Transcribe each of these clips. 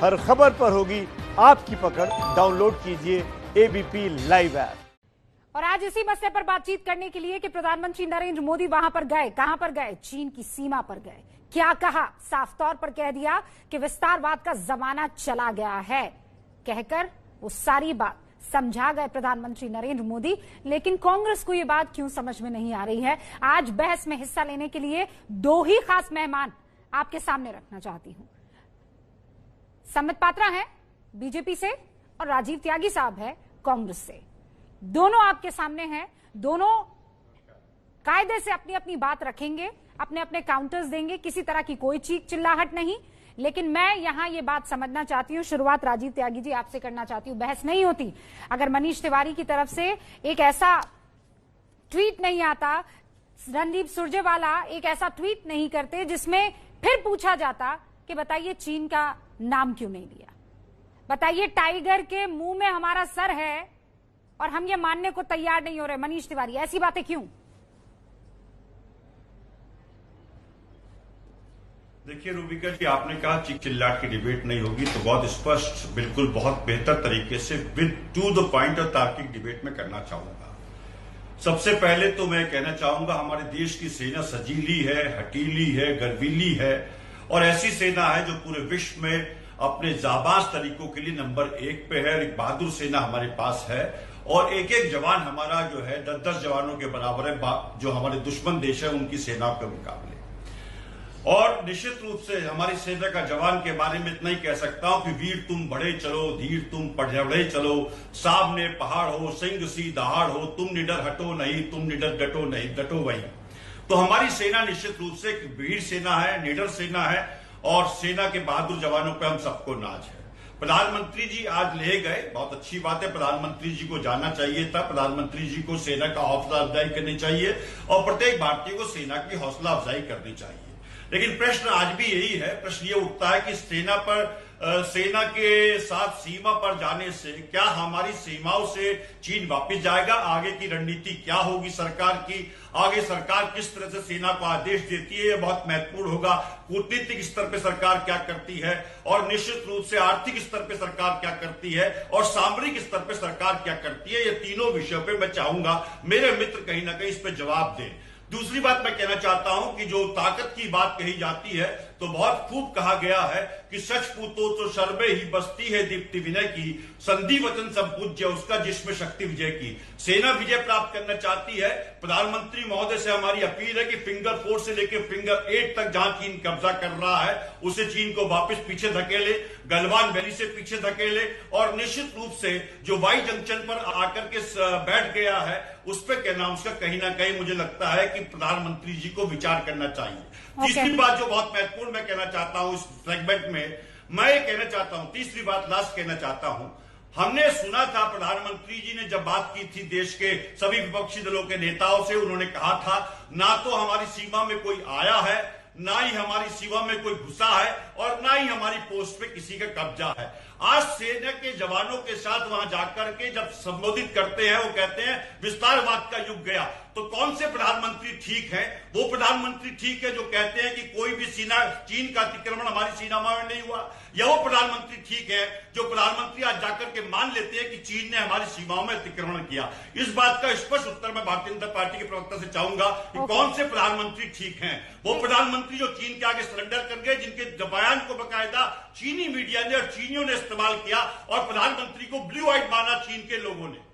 हर खबर पर होगी आपकी पकड़। डाउनलोड कीजिए एबीपी लाइव ऐप। और आज इसी मसले पर बातचीत करने के लिए कि प्रधानमंत्री नरेंद्र मोदी वहां पर गए, कहां पर गए? चीन की सीमा पर गए। क्या कहा? साफ तौर पर कह दिया कि विस्तारवाद का जमाना चला गया है, कहकर वो सारी बात समझा गए प्रधानमंत्री नरेंद्र मोदी। लेकिन कांग्रेस को ये बात क्यों समझ में नहीं आ रही है? आज बहस में हिस्सा लेने के लिए दो ही खास मेहमान आपके सामने रखना चाहती हूं। संबित पात्रा है बीजेपी से और राजीव त्यागी साहब है कांग्रेस से। दोनों आपके सामने हैं, दोनों कायदे से अपनी अपनी बात रखेंगे, अपने अपने काउंटर्स देंगे, किसी तरह की कोई चीख चिल्लाहट नहीं। लेकिन मैं यहां ये बात समझना चाहती हूं, शुरुआत राजीव त्यागी जी आपसे करना चाहती हूं। बहस नहीं होती अगर मनीष तिवारी की तरफ से एक ऐसा ट्वीट नहीं आता, रणदीप सुरजेवाला एक ऐसा ट्वीट नहीं करते जिसमें फिर पूछा जाता कि बताइए चीन का नाम क्यों नहीं लिया, बताइए टाइगर के मुंह में हमारा सर है और हम ये मानने को तैयार नहीं हो रहे। मनीष तिवारी, ऐसी बातें क्यों? देखिए रूबिका जी, आपने कहा चिक चिल्लाट की डिबेट नहीं होगी, तो बहुत स्पष्ट, बिल्कुल बहुत बेहतर तरीके से विद टू द पॉइंट और तार्किक डिबेट में करना चाहूंगा। सबसे पहले तो मैं कहना चाहूंगा हमारे देश की सेना सजीली है, हटीली है, गर्वीली है और ऐसी सेना है जो पूरे विश्व में अपने जाबाज तरीकों के लिए नंबर 1 पे है। एक बहादुर सेना हमारे पास है और एक एक जवान हमारा जो है 10-10 जवानों के बराबर है जो हमारे दुश्मन देश है उनकी सेना के मुकाबले। और निश्चित रूप से हमारी सेना का जवान के बारे में इतना ही कह सकता हूं कि वीर तुम बढ़े चलो, धीर तुम बढ़े चलो, सामने पहाड़ हो, सिंह सी दहाड़ हो, तुम निडर हटो नहीं, तुम निडर डटो नहीं, डटो वही। तो हमारी सेना निश्चित रूप से एक वीर सेना है, निडर सेना है और सेना के बहादुर जवानों पर हम सबको नाज है। प्रधानमंत्री जी आज ले गए, बहुत अच्छी बात है, प्रधानमंत्री जी को जाना चाहिए था। प्रधानमंत्री जी को सेना का हौसला अफजाई करनी चाहिए और प्रत्येक भारतीय को सेना की हौसला अफजाई करनी चाहिए। लेकिन प्रश्न आज भी यही है, प्रश्न ये उठता है कि सेना के साथ सीमा पर जाने से क्या हमारी सीमाओं से चीन वापस जाएगा? आगे की रणनीति क्या होगी सरकार की? आगे सरकार किस तरह से सेना को आदेश देती है, यह बहुत महत्वपूर्ण होगा। कूटनीतिक स्तर पर सरकार क्या करती है और निश्चित रूप से आर्थिक स्तर पर सरकार क्या करती है और सामरिक स्तर पर सरकार क्या करती है, ये तीनों विषयों पर मैं चाहूंगा मेरे मित्र कहीं ना कहीं इस पर जवाब दें। दूसरी बात मैं कहना चाहता हूं कि जो ताकत की बात कही जाती है तो बहुत खूब कहा गया है कि सच पूतो तो शर्बे ही बस्ती है दीप्ति विनय की, संधि वचन संपूज्य उसका जिसमें शक्ति विजय की। सेना विजय प्राप्त करना चाहती है। प्रधानमंत्री महोदय से हमारी अपील है कि फिंगर 4 से लेकर फिंगर 8 तक जहां चीन कब्जा कर रहा है उसे चीन को वापस पीछे धकेले, गलवान वैली से पीछे धकेले और निश्चित रूप से जो वाई जंक्शन पर आकर के बैठ गया है उस पर कहना उसका कहीं ना कहीं मुझे लगता है कि प्रधानमंत्री जी को विचार करना चाहिए। तीसरी बात जो बहुत महत्वपूर्ण मैं कहना चाहता हूं इस सेगमेंट में, मैं ये कहना चाहता हूं, तीसरी बात लास्ट कहना चाहता हूं, हमने सुना था प्रधानमंत्री जी ने जब बात की थी देश के सभी विपक्षी दलों के नेताओं से, उन्होंने कहा था ना तो हमारी सीमा में कोई आया है, ना ही हमारी सीमा में कोई घुसा है और ना ही हमारी पोस्ट पे किसी का कब्जा है। आज सेना के जवानों के साथ वहां जाकर के जब संबोधित करते हैं वो कहते हैं विस्तारवाद का युग गया। तो कौन से प्रधानमंत्री ठीक हैं? वो प्रधानमंत्री ठीक है जो कहते हैं कि कोई भी चीन का अतिक्रमण हमारी सीमा में नहीं हुआ, या वो प्रधानमंत्री ठीक है जो प्रधानमंत्री आज जाकर के मान लेते हैं कि चीन ने हमारी सीमाओं में अतिक्रमण किया? इस बात का स्पष्ट उत्तर मैं भारतीय जनता पार्टी के प्रवक्ता से चाहूंगा कि कौन से प्रधानमंत्री ठीक हैं? वो प्रधानमंत्री जो चीन के आगे सरेंडर कर गए, जिनके बयान को बकायदा चीनी मीडिया ने और चीनियों ने इस्तेमाल किया और प्रधानमंत्री को ब्लू आइट माना चीन के लोगों ने।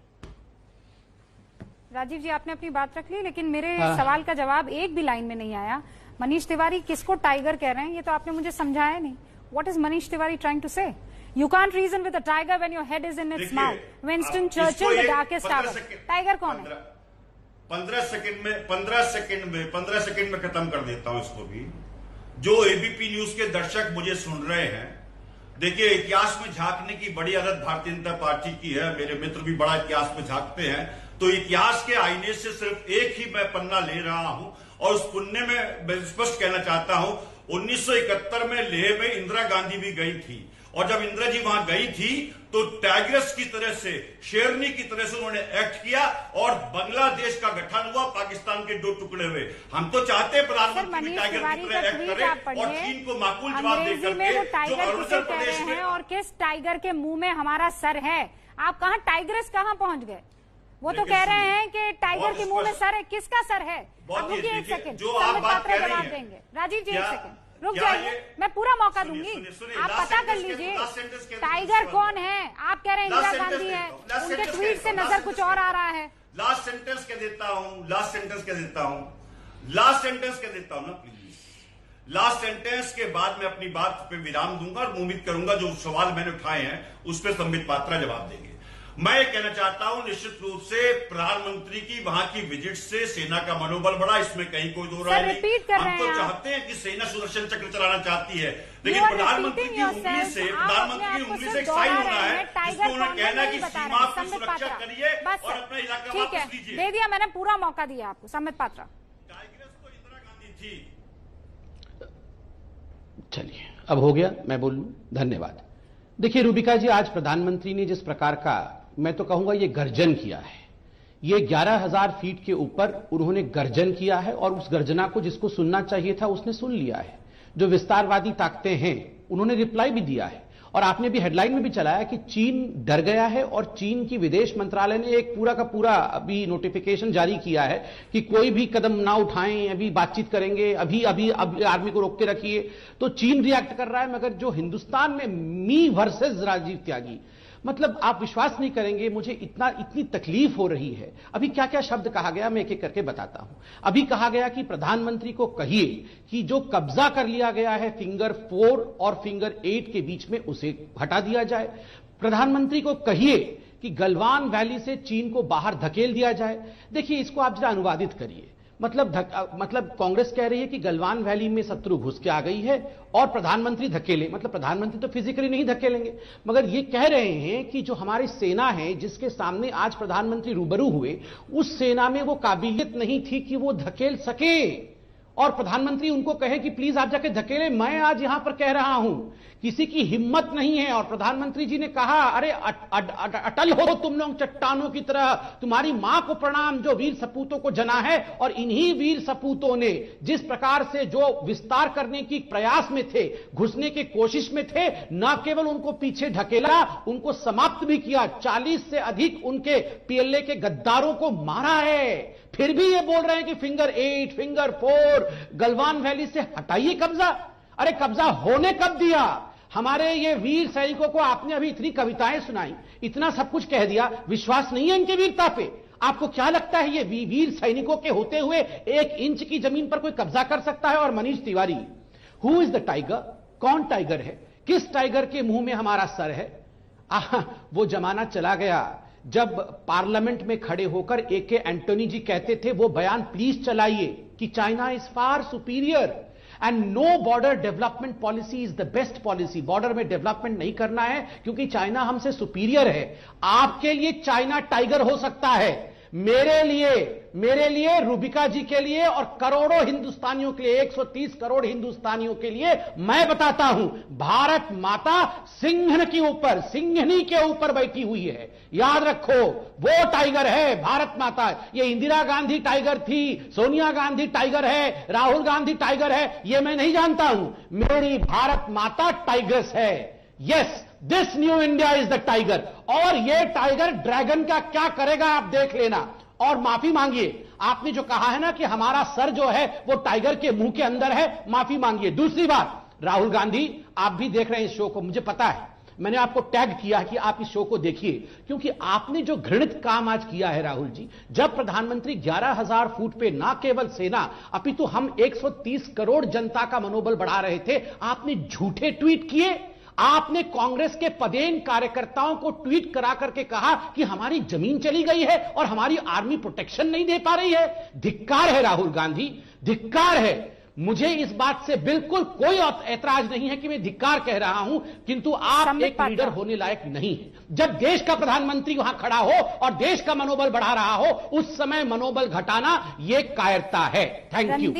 राजीव जी, आपने अपनी बात रख ली, लेकिन मेरे सवाल का जवाब एक भी लाइन में नहीं आया। मनीष तिवारी किसको टाइगर कह रहे हैं ये तो आपने मुझे समझाया नहीं। What is Manish Tiwari trying to say? You can't reason with a tiger when your head is in its mouth. Winston Churchill, the darkest hour. Tiger कौन है? 15 सेकंड में खत्म कर देता हूं इसको भी। जो एबीपी न्यूज के दर्शक मुझे सुन रहे हैं, देखिए इतिहास में झांकने की बड़ी आदत भारतीय जनता पार्टी की है, मेरे मित्र भी बड़ा इतिहास में झांकते हैं, तो इतिहास के आईने से सिर्फ एक ही मैं पन्ना ले रहा हूं और उस पन्ने में मैं स्पष्ट कहना चाहता हूं 1971 में लेह में इंदिरा गांधी भी गई थी और जब इंदिरा जी वहां गई थी तो टाइग्रेस की तरह से, शेरनी की तरह से उन्होंने एक्ट किया और बांग्लादेश का गठन हुआ, पाकिस्तान के 2 टुकड़े हुए। हम तो चाहते हैं प्रधानमंत्री भी टाइगर की तरह एक्ट करे और चीन को माकूल जवाब देकर के जो अरुणाचल प्रदेश में और किस टाइगर के मुंह में हमारा सर है। आप कहां टाइग्रेस कहां पहुंच गए? वो तो कह रहे हैं कि टाइगर के मुंह में सर है। किसका सर है? अब रुकिए एक सेकंड, जो आप बात कह रही जवाब देंगे। राजीव जी एक सेकंड रुक जाइए, मैं पूरा मौका दूंगी। आप पता कर लीजिए टाइगर कौन है। आप कह रहे हैं इंदिरा गांधी है, उनके ट्वीट से नजर कुछ और आ रहा है। लास्ट सेंटेंस कह देता हूं, लास्ट सेंटेंस कह देता हूं ना प्लीज। लास्ट सेंटेंस के बाद मैं अपनी बात पे विराम दूंगा और उम्मीद करूंगा जो सवाल मैंने उठाए हैं उस पर संबित पात्रा जवाब देंगे। मैं ये कहना चाहता हूं निश्चित रूप से प्रधानमंत्री की वहां की विजिट से सेना का मनोबल बढ़ा, इसमें कहीं कोई दो राय नहीं। हम तो चाहते हैं कि सेना सुदर्शन चक्र चलाना चाहती है, लेकिन प्रधानमंत्री की उंगली से एक साइन होना है जिसको उन्होंने कहना है कि सीमा की सुरक्षा करिए और अपना इलाका वापस लीजिए। दे दिया, मैंने पूरा मौका दिया आपको। संबित पात्रा, टाइग्रेस तो इंदिरा गांधी थी। चलिए अब हो गया, मैं बोलूं। धन्यवाद। देखिए रूबिका जी, आज प्रधानमंत्री ने जिस प्रकार का, मैं तो कहूंगा ये गर्जन किया है, ये 11,000 फीट के ऊपर उन्होंने गर्जन किया है और उस गर्जना को जिसको सुनना चाहिए था उसने सुन लिया है। जो विस्तारवादी ताकतें हैं उन्होंने रिप्लाई भी दिया है और आपने भी हेडलाइन में भी चलाया कि चीन डर गया है और चीन की विदेश मंत्रालय ने एक पूरा का पूरा अभी नोटिफिकेशन जारी किया है कि कोई भी कदम ना उठाएं, अभी बातचीत करेंगे, अभी आर्मी को रोक के रखिए। तो चीन रिएक्ट कर रहा है, मगर जो हिंदुस्तान में मी वर्सेस राजीव त्यागी, मतलब आप विश्वास नहीं करेंगे, मुझे इतनी तकलीफ हो रही है। अभी क्या क्या शब्द कहा गया मैं एक एक करके बताता हूं। अभी कहा गया कि प्रधानमंत्री को कहिए कि जो कब्जा कर लिया गया है फिंगर 4 और फिंगर 8 के बीच में उसे हटा दिया जाए। प्रधानमंत्री को कहिए कि गलवान वैली से चीन को बाहर धकेल दिया जाए। देखिए इसको आप जरा अनुवादित करिए। मतलब कांग्रेस कह रही है कि गलवान वैली में शत्रु घुस के आ गई है और प्रधानमंत्री धकेले। मतलब प्रधानमंत्री तो फिजिकली नहीं धकेलेंगे, मगर ये कह रहे हैं कि जो हमारी सेना है जिसके सामने आज प्रधानमंत्री रूबरू हुए, उस सेना में वो काबिलियत नहीं थी कि वो धकेल सके और प्रधानमंत्री उनको कहे कि प्लीज आप जाके धकेले। मैं आज यहां पर कह रहा हूं किसी की हिम्मत नहीं है। और प्रधानमंत्री जी ने कहा, अरे अटल हो तुम लोग चट्टानों की तरह, तुम्हारी मां को प्रणाम जो वीर सपूतों को जना है। और इन्हीं वीर सपूतों ने जिस प्रकार से जो विस्तार करने की प्रयास में थे, घुसने की कोशिश में थे, न केवल उनको पीछे ढकेला, उनको समाप्त भी किया। 40 से अधिक उनके पीएलए के गद्दारों को मारा है। फिर भी ये बोल रहे हैं कि फिंगर 8, फिंगर 4, गलवान वैली से हटाइए कब्जा। अरे कब्जा होने कब दिया? हमारे ये वीर सैनिकों को आपने अभी इतनी कविताएं सुनाई, इतना सब कुछ कह दिया, विश्वास नहीं है इनके वीरता पे। आपको क्या लगता है ये वीर सैनिकों के होते हुए 1 इंच की जमीन पर कोई कब्जा कर सकता है? और Manish Tiwari, who is the tiger? कौन टाइगर है? किस टाइगर के मुंह में हमारा सर है? वो जमाना चला गया जब पार्लियामेंट में खड़े होकर एके एंटोनी जी कहते थे, वो बयान प्लीज चलाइए कि China is far superior and no border development policy is the best policy. Border में डेवलपमेंट नहीं करना है क्योंकि चाइना हमसे सुपीरियर है। आपके लिए चाइना टाइगर हो सकता है, मेरे लिए, रूबिका जी के लिए और करोड़ों हिंदुस्तानियों के लिए, 130 करोड़ हिंदुस्तानियों के लिए मैं बताता हूं, भारत माता सिंहनी के ऊपर बैठी हुई है। याद रखो, वो टाइगर है भारत माता। ये इंदिरा गांधी टाइगर थी, सोनिया गांधी टाइगर है, राहुल गांधी टाइगर है, ये मैं नहीं जानता हूं। मेरी भारत माता टाइगर्स है। Yes, this new India is the tiger. और ये टाइगर ड्रैगन का क्या करेगा आप देख लेना। और माफी मांगिए, आपने जो कहा है ना कि हमारा सर जो है वो टाइगर के मुंह के अंदर है, माफी मांगिए। दूसरी बात, राहुल गांधी आप भी देख रहे हैं इस शो को, मुझे पता है, मैंने आपको टैग किया कि आप इस शो को देखिए, क्योंकि आपने जो घृणित काम आज किया है राहुल जी, जब प्रधानमंत्री 11,000 फुट पे ना केवल सेना अपितु हम 130 करोड़ जनता का मनोबल बढ़ा रहे थे, आपने झूठे ट्वीट किए। आपने कांग्रेस के पदेन कार्यकर्ताओं को ट्वीट करा करके कहा कि हमारी जमीन चली गई है और हमारी आर्मी प्रोटेक्शन नहीं दे पा रही है। धिक्कार है राहुल गांधी, धिक्कार है। मुझे इस बात से बिल्कुल कोई ऐतराज नहीं है कि मैं धिक्कार कह रहा हूं, किंतु आप एक लीडर होने लायक नहीं है। जब देश का प्रधानमंत्री वहां खड़ा हो और देश का मनोबल बढ़ा रहा हो, उस समय मनोबल घटाना यह कायरता है। Thank you.